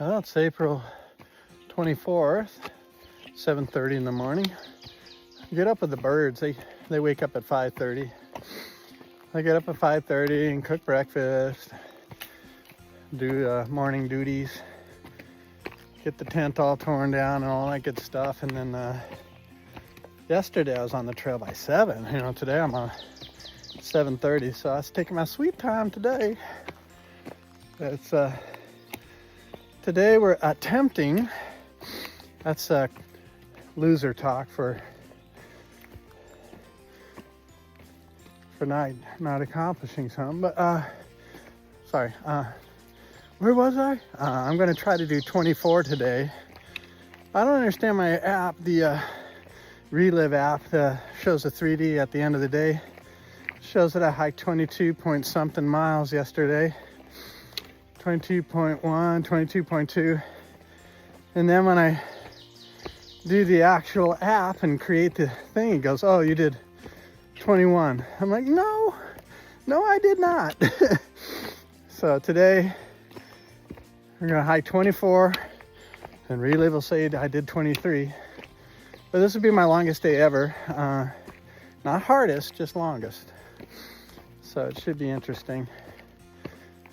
Well, it's April 24th, 7:30 in the morning. Get up with the birds. They wake up at 5:30. I get up at 5:30 and cook breakfast, do morning duties, get the tent all torn down and all that good stuff. And then yesterday I was on the trail by 7. Today I'm on 7:30, so I was taking my sweet time today. It's today we're attempting. That's loser talk for not accomplishing something. But sorry. Where was I? I'm gonna try to do 24 today. I don't understand my app. The Relive app shows a 3D at the end of the day. Shows that I hiked 22 point something miles yesterday. 22.1, 22.2. And then when I do the actual app and create the thing, it goes, oh, you did 21. I'm like, no, I did not. So today we're gonna hike 24 and Relive will say I did 23. But this will be my longest day ever. Not hardest, just longest. So it should be interesting.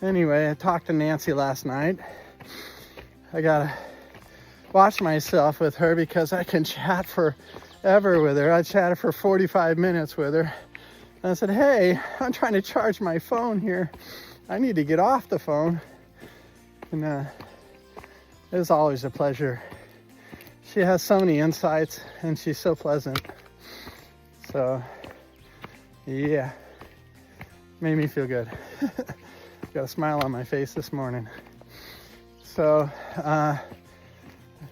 Anyway, I talked to Nancy last night. I gotta watch myself with her because I can chat forever with her. I chatted for 45 minutes with her. And I said, hey, I'm trying to charge my phone here. I need to get off the phone. And it was always a pleasure. She has so many insights and she's so pleasant. So, yeah, made me feel good. Got a smile on my face this morning. So I'm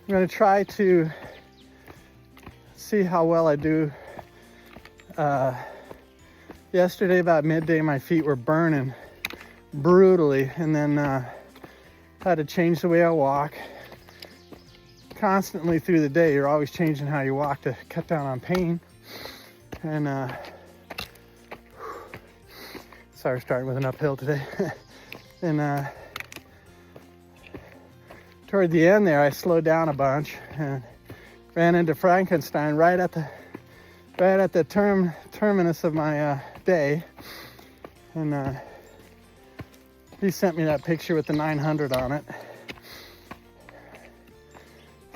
gonna try to see how well I do. Yesterday about midday, my feet were burning brutally, and then had to change the way I walk. Constantly through the day, you're always changing how you walk to cut down on pain. And sorry, starting with an uphill today. And toward the end there, I slowed down a bunch and ran into Frankenstein right at the terminus of my day. And he sent me that picture with the 900 on it.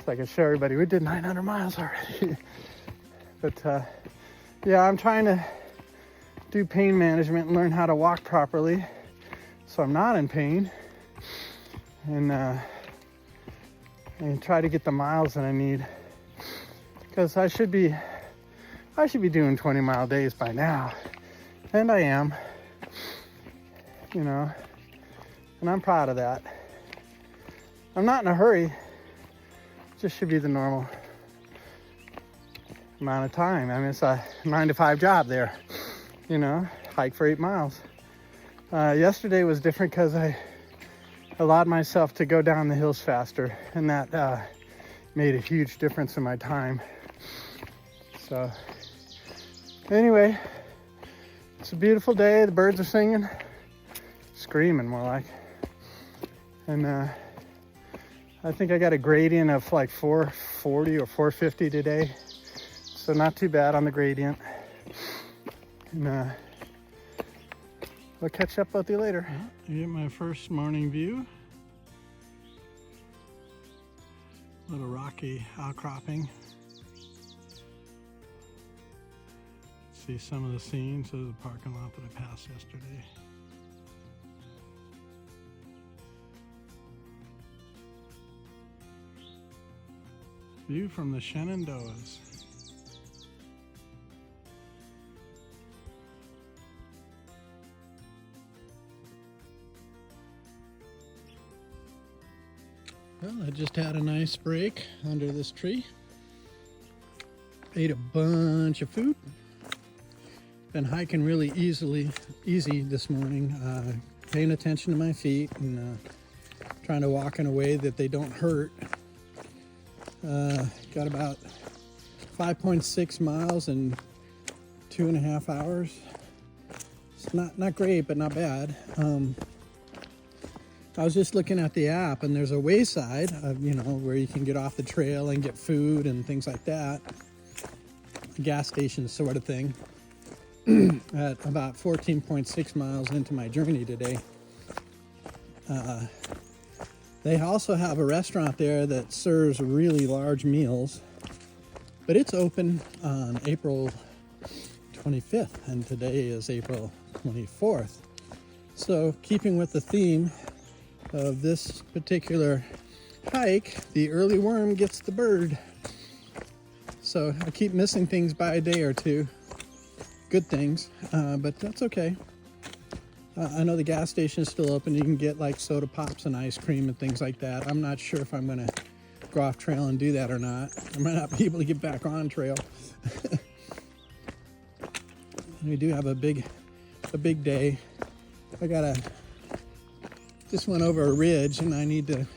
So I could show everybody we did 900 miles already. But yeah, I'm trying to do pain management and learn how to walk properly so I'm not in pain, and try to get the miles that I need, because I should be doing 20-mile days by now, and I am, and I'm proud of that. I'm not in a hurry. Just should be the normal amount of time. I mean, it's a 9-to-5 job there, hike for 8 miles. Yesterday was different because I allowed myself to go down the hills faster, and that made a huge difference in my time. So anyway, it's a beautiful day. The birds are singing, screaming more like. And I think I got a gradient of like 440 or 450 today. So not too bad on the gradient. And I'll catch up with you later. I get my first morning view. Little rocky outcropping. See some of the scenes of the parking lot that I passed yesterday. View from the Shenandoahs. Well, I just had a nice break under this tree. Ate a bunch of food. Been hiking really easy this morning. Paying attention to my feet and trying to walk in a way that they don't hurt. Got about 5.6 miles in 2.5 hours. It's not great, but not bad. I was just looking at the app, and there's a wayside, you know, where you can get off the trail and get food and things like that. A gas station sort of thing. At about 14.6 miles into my journey today. They also have a restaurant there that serves really large meals, but it's open on April 25th, and today is April 24th. So, keeping with the theme of this particular hike, the early worm gets the bird. So I keep missing things by a day or two. Good things, but that's okay. I know the gas station is still open. You can get like soda pops and ice cream and things like that. I'm not sure if I'm going to go off trail and do that or not. I might not be able to get back on trail. We do have a big day. Just went over a ridge, and I need to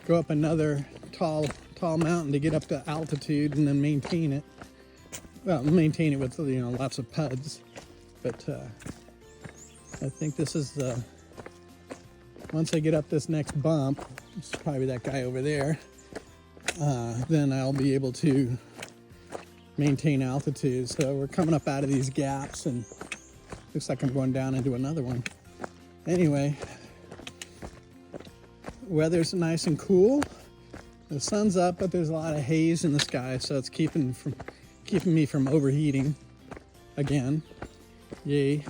go up another tall mountain to get up to altitude and then maintain it. Well, maintain it with, you know, lots of puds, but I think this is once I get up this next bump, it's probably that guy over there, then I'll be able to maintain altitude. So we're coming up out of these gaps, and looks like I'm going down into another one. Anyway, weather's nice and cool. The sun's up, but there's a lot of haze in the sky, so it's keeping me from overheating again. Yay.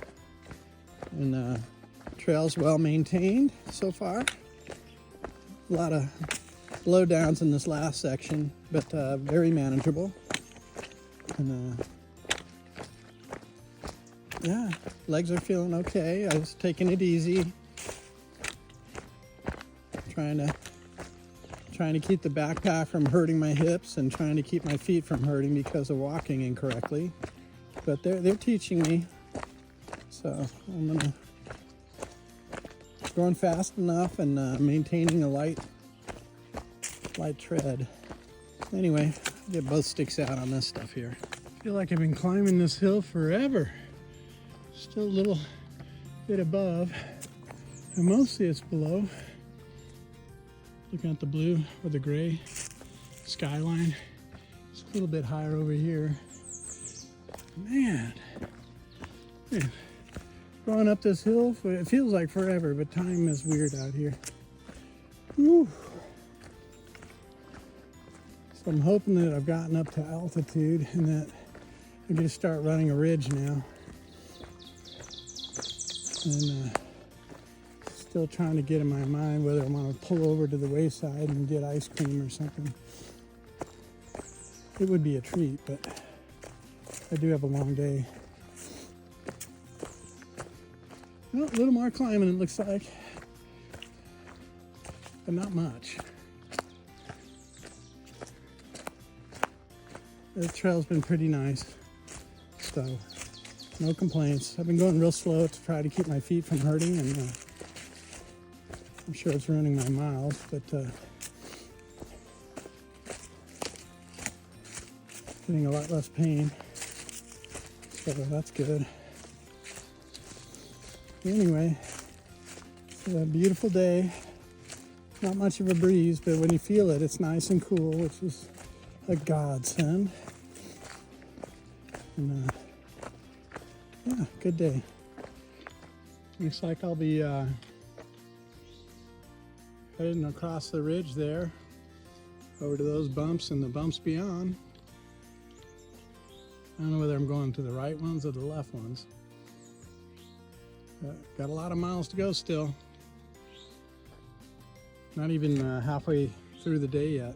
And trail's well maintained so far. A lot of blowdowns in this last section, but very manageable. And yeah, legs are feeling okay. I was taking it easy, trying to keep the backpack from hurting my hips and trying to keep my feet from hurting because of walking incorrectly. But they're teaching me, so I'm going fast enough and maintaining a light tread. Anyway, get both sticks out on this stuff here. I feel like I've been climbing this hill forever. Still a little bit above, and mostly it's below. Looking at the blue or the gray skyline. It's a little bit higher over here. Man, going up this hill, it feels like forever, but time is weird out here. Whew. So I'm hoping that I've gotten up to altitude and that I'm going to start running a ridge now. And still trying to get in my mind whether I want to pull over to the wayside and get ice cream or something. It would be a treat, but I do have a long day. Well, a little more climbing, it looks like, but not much. The trail's been pretty nice, so no complaints. I've been going real slow to try to keep my feet from hurting, and I'm sure it's ruining my miles, but getting a lot less pain, so that's good. Anyway, it's a beautiful day. Not much of a breeze, but when you feel it, it's nice and cool, which is a godsend. And yeah, good day. Looks like I'll be heading across the ridge there, over to those bumps and the bumps beyond. I don't know whether I'm going to the right ones or the left ones. Got a lot of miles to go still. Not even halfway through the day yet.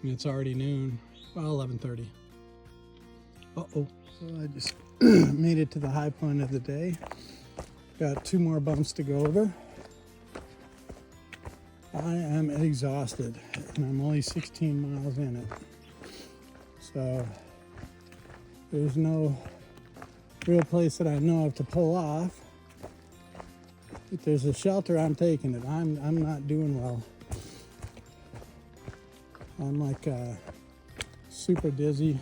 And it's already noon. Well, 11:30. Uh-oh. So I just made it to the high point of the day. Got 2 more bumps to go over. I am exhausted, and I'm only 16 miles in it. So there's no real place that I know of to pull off. If there's a shelter, I'm taking it. I'm not doing well. I'm like super dizzy,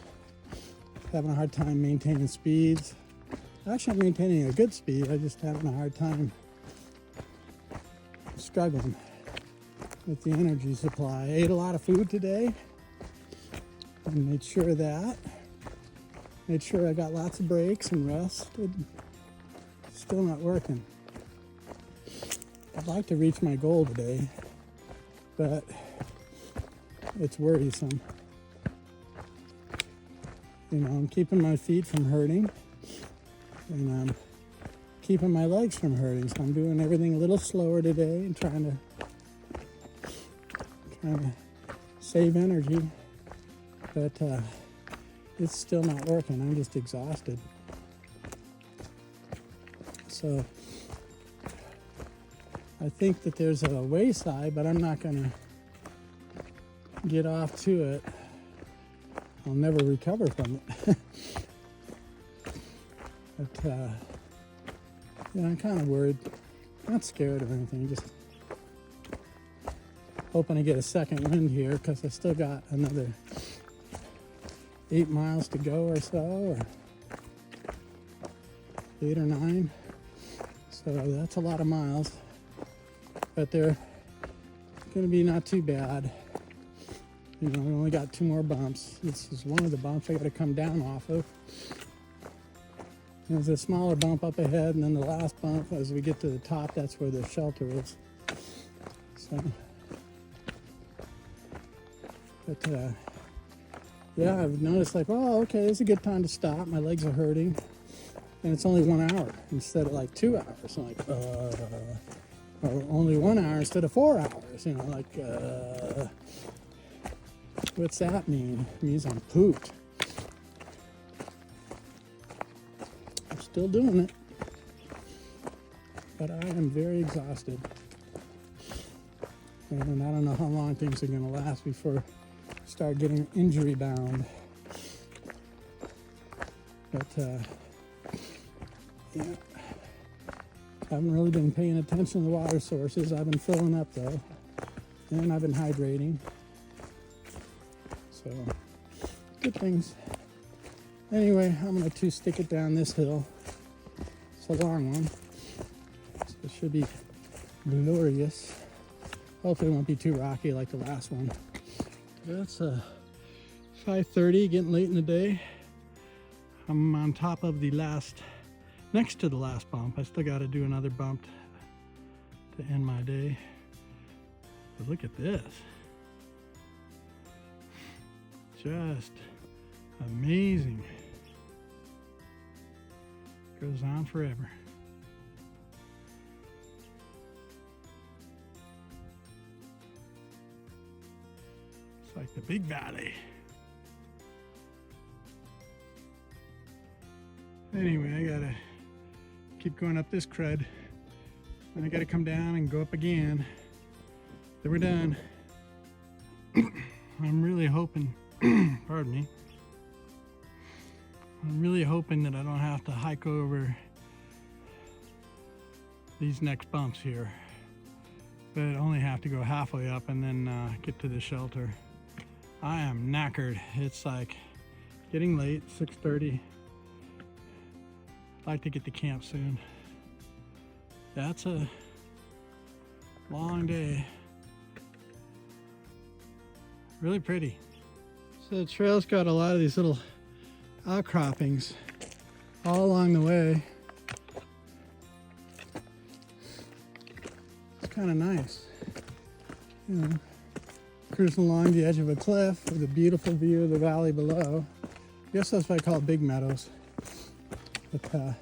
having a hard time maintaining speeds. Actually, I'm maintaining a good speed. I just having a hard time struggling with the energy supply. I ate a lot of food today and made sure of that. Made sure I got lots of breaks and rested. Still not working. I'd like to reach my goal today, but it's worrisome. You know, I'm keeping my feet from hurting, and I'm keeping my legs from hurting. So I'm doing everything a little slower today and trying to save energy, but it's still not working. I'm just exhausted. So I think that there's a wayside, but I'm not gonna get off to it. I'll never recover from it. But yeah, I'm kind of worried. Not scared or anything, just hoping to get a second wind here, because I still got another 8 miles to go or so, or 8 or 9. So that's a lot of miles, but they're gonna be not too bad. You know, we only got 2 more bumps. This is one of the bumps I gotta come down off of. There's a smaller bump up ahead, and then the last bump, as we get to the top, that's where the shelter is. So, but yeah, I've noticed like, oh, okay, it's a good time to stop. My legs are hurting, and it's only 1 hour instead of like 2 hours. I'm like, or only 1 hour instead of 4 hours. You know, like, what's that mean? It means I'm pooped. I'm still doing it, but I am very exhausted. And I don't know how long things are going to last before I start getting injury bound. But, yeah, I haven't really been paying attention to the water sources. I've been filling up though, and I've been hydrating. So, good things. Anyway, I'm going to stick it down this hill. It's a long one, so it should be glorious. Hopefully it won't be too rocky like the last one. It's 5:30, getting late in the day. I'm on top of the next to the last bump. I still got to do another bump to end my day. But look at this. Just amazing. Goes on forever. It's like the big valley. Anyway, I gotta keep going up this crud. Then I gotta come down and go up again. Then we're done. I'm really hoping, pardon me. I'm really hoping that I don't have to hike over these next bumps here, but I only have to go halfway up and then get to the shelter. I am knackered. It's like getting late, 6:30. I'd like to get to camp soon. That's a long day. Really pretty. So the trail's got a lot of these little outcroppings all along the way. It's kind of nice. You know, cruising along the edge of a cliff with a beautiful view of the valley below. I guess that's what I call Big Meadows. But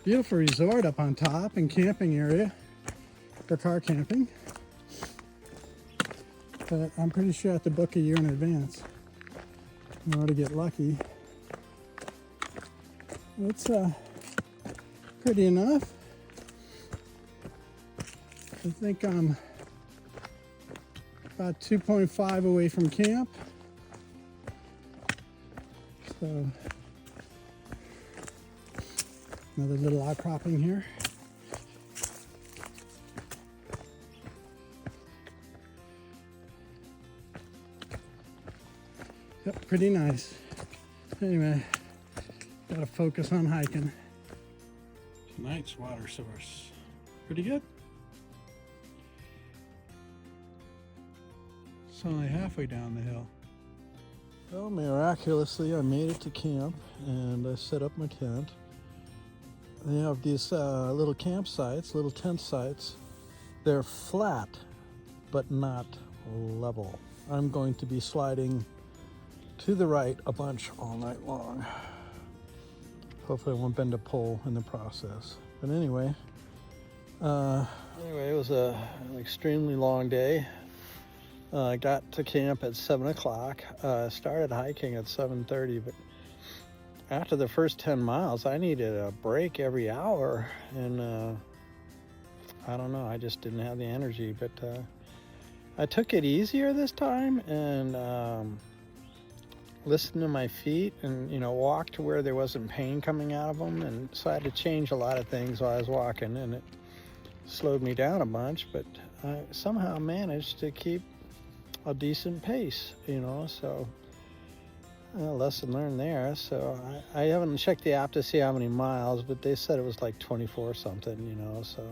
beautiful resort up on top and camping area for car camping. But I'm pretty sure I have to book a year in advance in order to get lucky. It's pretty enough. I think I'm about 2.5 away from camp. So another little outcropping here. Yep, pretty nice. Anyway, gotta focus on hiking. Tonight's water source. Pretty good. It's only halfway down the hill. Well, miraculously, I made it to camp and I set up my tent. They have these little campsites, little tent sites. They're flat, but not level. I'm going to be sliding to the right a bunch all night long. Hopefully I won't bend a pole in the process. But anyway, it was an extremely long day. I got to camp at 7 o'clock. Started hiking at 7:30, but after the first 10 miles, I needed a break every hour, and I don't know, I just didn't have the energy, but I took it easier this time and listened to my feet and, walked to where there wasn't pain coming out of them, and so I had to change a lot of things while I was walking, and it slowed me down a bunch, but I somehow managed to keep a decent pace, so lesson learned there. So I haven't checked the app to see how many miles, but they said it was like 24 something, so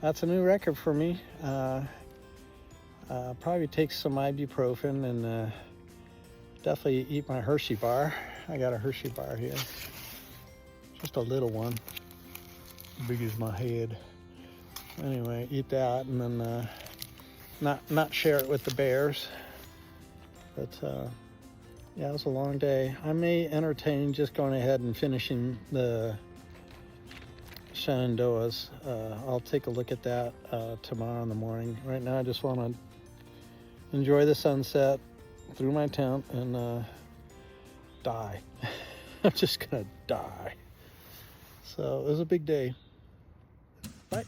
that's a new record for me. Probably take some ibuprofen and definitely eat my Hershey bar. I got a Hershey bar here, just a little one, big as my head. Anyway, eat that and then not share it with the bears. But yeah, it was a long day. I may entertain just going ahead and finishing the Shenandoahs. I'll take a look at that tomorrow in the morning. Right now I just want to enjoy the sunset through my tent and die. I'm just gonna die. So it was a big day. Bye.